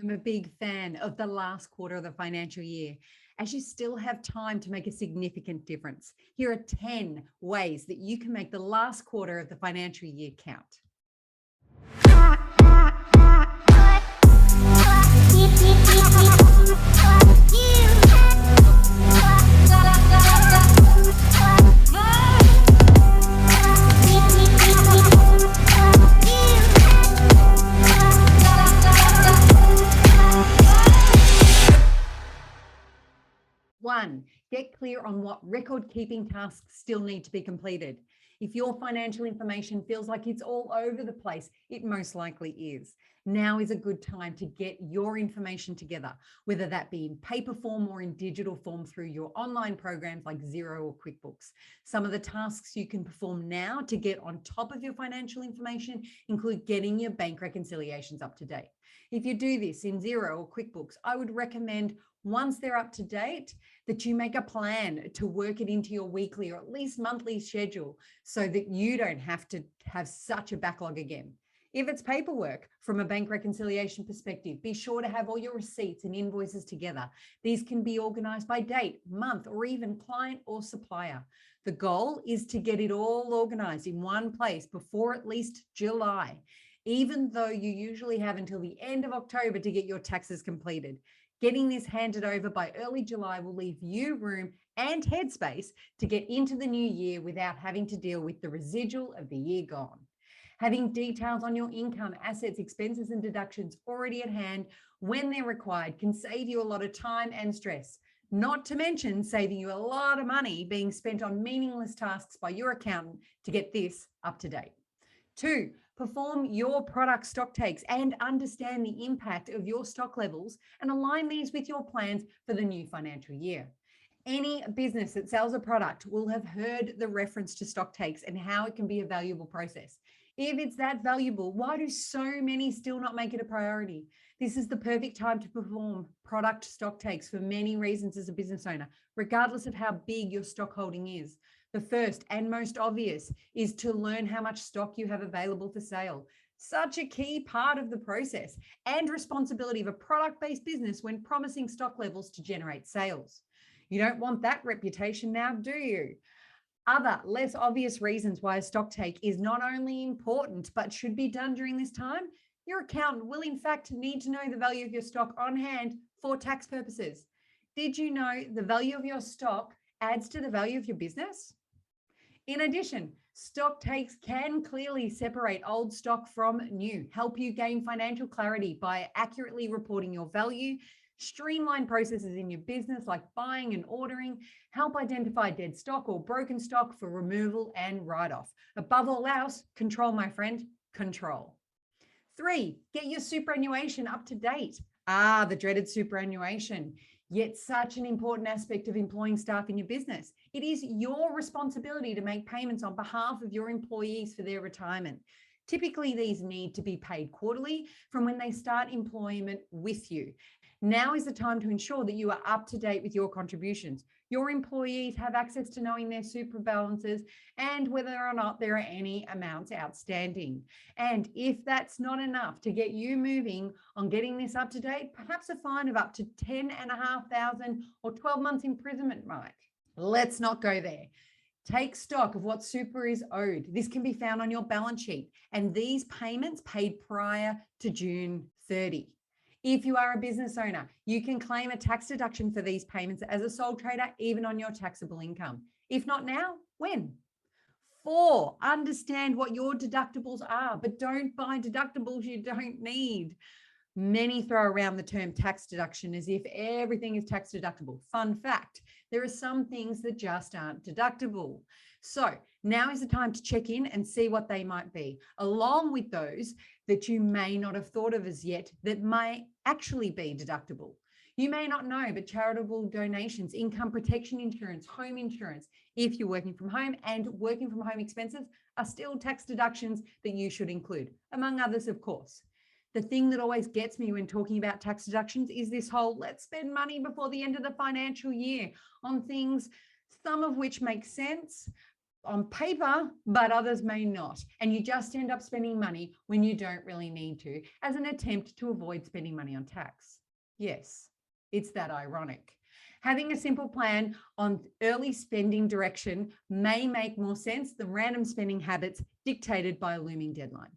I'm a big fan of the last quarter of the financial year, as you still have time to make a significant difference. Here are 10 ways that you can make the last quarter of the financial year count. One, get clear on what record-keeping tasks still need to be completed. If your financial information feels like it's all over the place, it most likely is. Now is a good time to get your information together, whether that be in paper form or in digital form through your online programs like Xero or QuickBooks. Some of the tasks you can perform now to get on top of your financial information include getting your bank reconciliations up to date. If you do this in Xero or QuickBooks, I would recommend once they're up to date, that you make a plan to work it into your weekly or at least monthly schedule so that you don't have to have such a backlog again. If it's paperwork from a bank reconciliation perspective, be sure to have all your receipts and invoices together. These can be organized by date, month, or even client or supplier. The goal is to get it all organized in one place before at least July, even though you usually have until the end of October to get your taxes completed. Getting this handed over by early July will leave you room and headspace to get into the new year without having to deal with the residual of the year gone. Having details on your income, assets, expenses, and deductions already at hand when they're required can save you a lot of time and stress, not to mention saving you a lot of money being spent on meaningless tasks by your accountant to get this up to date. 2, perform your product stock takes and understand the impact of your stock levels and align these with your plans for the new financial year. Any business that sells a product will have heard the reference to stock takes and how it can be a valuable process. If it's that valuable, why do so many still not make it a priority? This is the perfect time to perform product stock takes for many reasons as a business owner, regardless of how big your stock holding is. The first and most obvious is to learn how much stock you have available for sale. Such a key part of the process and responsibility of a product-based business when promising stock levels to generate sales. You don't want that reputation now, do you? Other less obvious reasons why a stock take is not only important, but should be done during this time. Your accountant will in fact need to know the value of your stock on hand for tax purposes. Did you know the value of your stock adds to the value of your business? In addition, stock takes can clearly separate old stock from new, help you gain financial clarity by accurately reporting your value, streamline processes in your business like buying and ordering, help identify dead stock or broken stock for removal and write-off. Above all else, control, my friend, control. 3, get your superannuation up to date. The dreaded superannuation. Yet such an important aspect of employing staff in your business. It is your responsibility to make payments on behalf of your employees for their retirement. Typically, these need to be paid quarterly from when they start employment with you. Now is the time to ensure that you are up to date with your contributions. Your employees have access to knowing their super balances and whether or not there are any amounts outstanding. And if that's not enough to get you moving on getting this up to date, perhaps a fine of up to $10,500 or 12 months imprisonment might. Let's not go there. Take stock of what super is owed. This can be found on your balance sheet, and these payments paid prior to June 30. If you are a business owner, you can claim a tax deduction for these payments as a sole trader, even on your taxable income. If not now, when? 4, understand what your deductibles are, but don't buy deductibles you don't need. Many throw around the term tax deduction as if everything is tax deductible. Fun fact, there are some things that just aren't deductible. So now is the time to check in and see what they might be, along with those that you may not have thought of as yet that may actually be deductible. You may not know, but charitable donations, income protection insurance, home insurance, if you're working from home, and working from home expenses are still tax deductions that you should include, among others, of course. The thing that always gets me when talking about tax deductions is this whole let's spend money before the end of the financial year on things, some of which make sense, on paper, but others may not. And you just end up spending money when you don't really need to, as an attempt to avoid spending money on tax. Yes, it's that ironic. Having a simple plan on early spending direction may make more sense than random spending habits dictated by a looming deadline.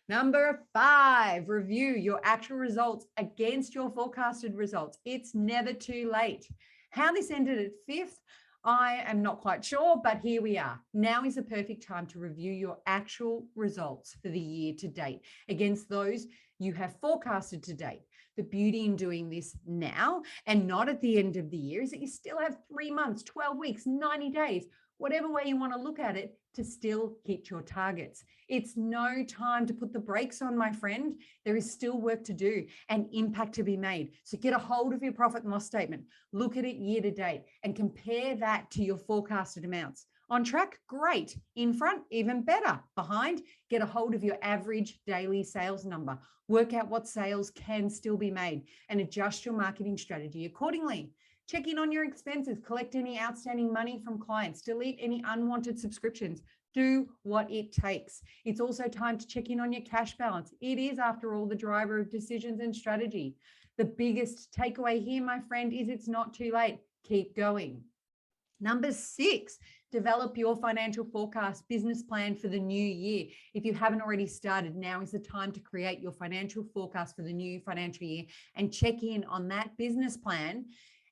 Number 5, review your actual results against your forecasted results. It's never too late. How this ended at 5th, I am not quite sure, but here we are. Now is the perfect time to review your actual results for the year to date against those you have forecasted to date. The beauty in doing this now and not at the end of the year is that you still have 3 months, 12 weeks, 90 days, whatever way you want to look at it, to still hit your targets. It's no time to put the brakes on, my friend. There is still work to do and impact to be made. So get a hold of your profit and loss statement, look at it year to date, and compare that to your forecasted amounts. On track? Great. In front? Even better. Behind? Get a hold of your average daily sales number. Work out what sales can still be made and adjust your marketing strategy accordingly. Check in on your expenses, collect any outstanding money from clients, delete any unwanted subscriptions. Do what it takes. It's also time to check in on your cash balance. It is, after all, the driver of decisions and strategy. The biggest takeaway here, my friend, is it's not too late. Keep going. Number 6, develop your financial forecast business plan for the new year. If you haven't already started, now is the time to create your financial forecast for the new financial year and check in on that business plan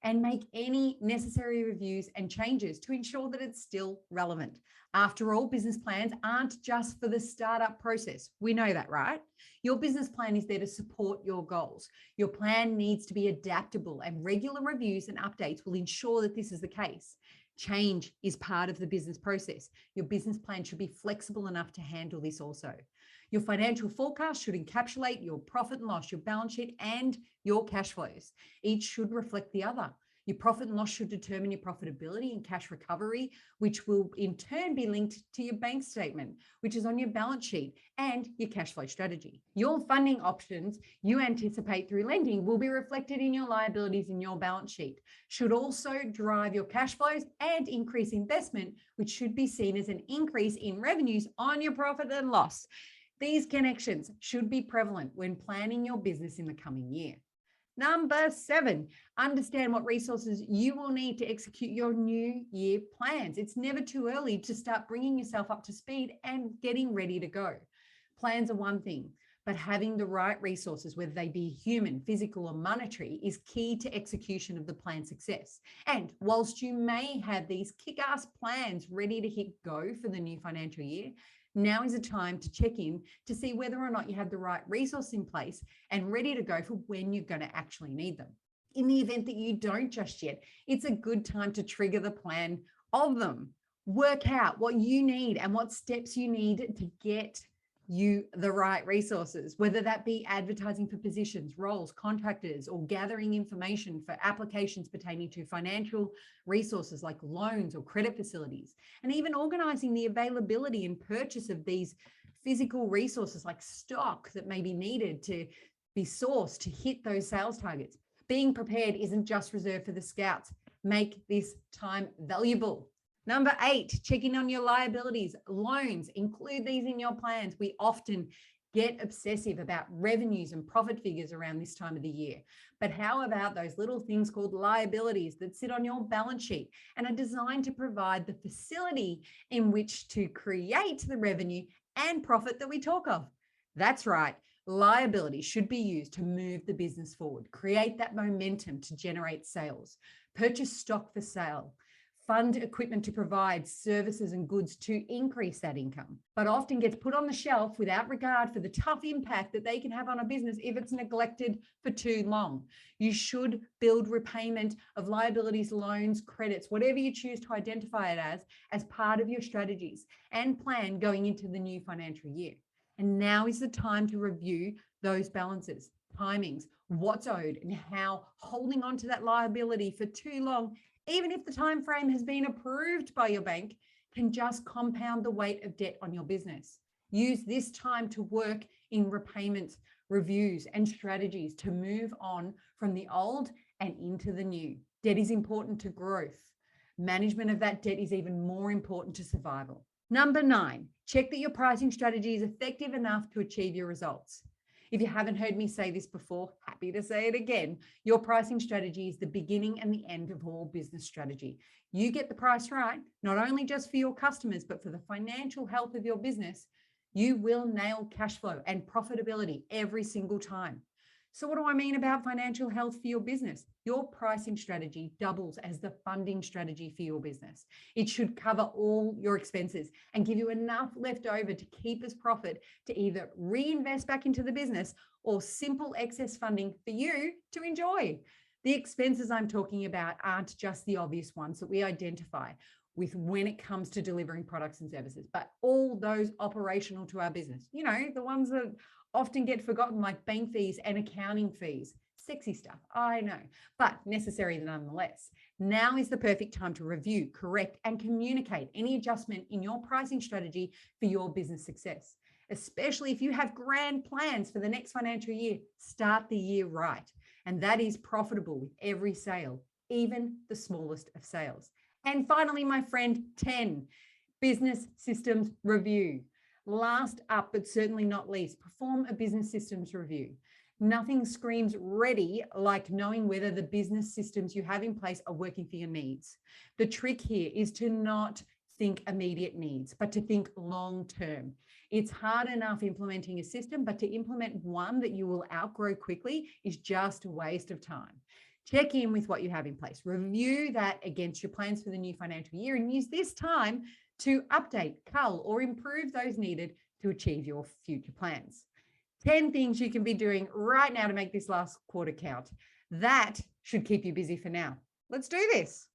and make any necessary reviews and changes to ensure that it's still relevant. After all, business plans aren't just for the startup process. We know that, right? Your business plan is there to support your goals. Your plan needs to be adaptable, and regular reviews and updates will ensure that this is the case. Change is part of the business process. Your business plan should be flexible enough to handle this also. Your financial forecast should encapsulate your profit and loss, your balance sheet, and your cash flows. Each should reflect the other. Your profit and loss should determine your profitability and cash recovery, which will in turn be linked to your bank statement, which is on your balance sheet, and your cash flow strategy. Your funding options you anticipate through lending will be reflected in your liabilities in your balance sheet, should also drive your cash flows and increase investment, which should be seen as an increase in revenues on your profit and loss. These connections should be prevalent when planning your business in the coming year. Number 7, understand what resources you will need to execute your new year plans. It's never too early to start bringing yourself up to speed and getting ready to go. Plans are one thing, but having the right resources, whether they be human, physical, or monetary, is key to execution of the plan success. And whilst you may have these kick-ass plans ready to hit go for the new financial year, now is a time to check in to see whether or not you have the right resource in place and ready to go for when you're going to actually need them. In the event that you don't just yet, it's a good time to trigger the plan of them. Work out what you need and what steps you need to get you the right resources, whether that be advertising for positions, roles, contractors, or gathering information for applications pertaining to financial resources like loans or credit facilities, and even organizing the availability and purchase of these physical resources like stock that may be needed to be sourced to hit those sales targets. Being prepared isn't just reserved for the scouts. Make this time valuable. Number 8, checking on your liabilities, loans, include these in your plans. We often get obsessive about revenues and profit figures around this time of the year. But how about those little things called liabilities that sit on your balance sheet and are designed to provide the facility in which to create the revenue and profit that we talk of? That's right. Liabilities should be used to move the business forward, create that momentum to generate sales, purchase stock for sale, fund equipment to provide services and goods to increase that income, but often gets put on the shelf without regard for the tough impact that they can have on a business if it's neglected for too long. You should build repayment of liabilities, loans, credits, whatever you choose to identify it as part of your strategies and plan going into the new financial year. And now is the time to review those balances, timings, what's owed, and how holding on to that liability for too long, even if the time frame has been approved by your bank, can just compound the weight of debt on your business. Use this time to work in repayments, reviews, and strategies to move on from the old and into the new. Debt is important to growth, Management of that debt is even more important to survival. Number 9, check that your pricing strategy is effective enough to achieve your results. If you haven't heard me say this before, happy to say it again. Your pricing strategy is the beginning and the end of all business strategy. You get the price right, not only just for your customers, but for the financial health of your business, you will nail cash flow and profitability every single time. So what do I mean about financial health for your business? Your pricing strategy doubles as the funding strategy for your business. It should cover all your expenses and give you enough left over to keep as profit to either reinvest back into the business or simple excess funding for you to enjoy. The expenses I'm talking about aren't just the obvious ones that we identify with when it comes to delivering products and services, but all those operational to our business, the ones that often get forgotten, like bank fees and accounting fees. Sexy stuff, I know, but necessary nonetheless. Now is the perfect time to review, correct, and communicate any adjustment in your pricing strategy for your business success. Especially if you have grand plans for the next financial year, start the year right. And that is profitable with every sale, even the smallest of sales. And finally, my friend, 10, business systems review. Last up, but certainly not least, perform a business systems review. Nothing screams ready like knowing whether the business systems you have in place are working for your needs. The trick here is to not think immediate needs, but to think long-term. It's hard enough implementing a system, but to implement one that you will outgrow quickly is just a waste of time. Check in with what you have in place. Review that against your plans for the new financial year and use this time to update, cull, or improve those needed to achieve your future plans. 10 things you can be doing right now to make this last quarter count. That should keep you busy for now. Let's do this.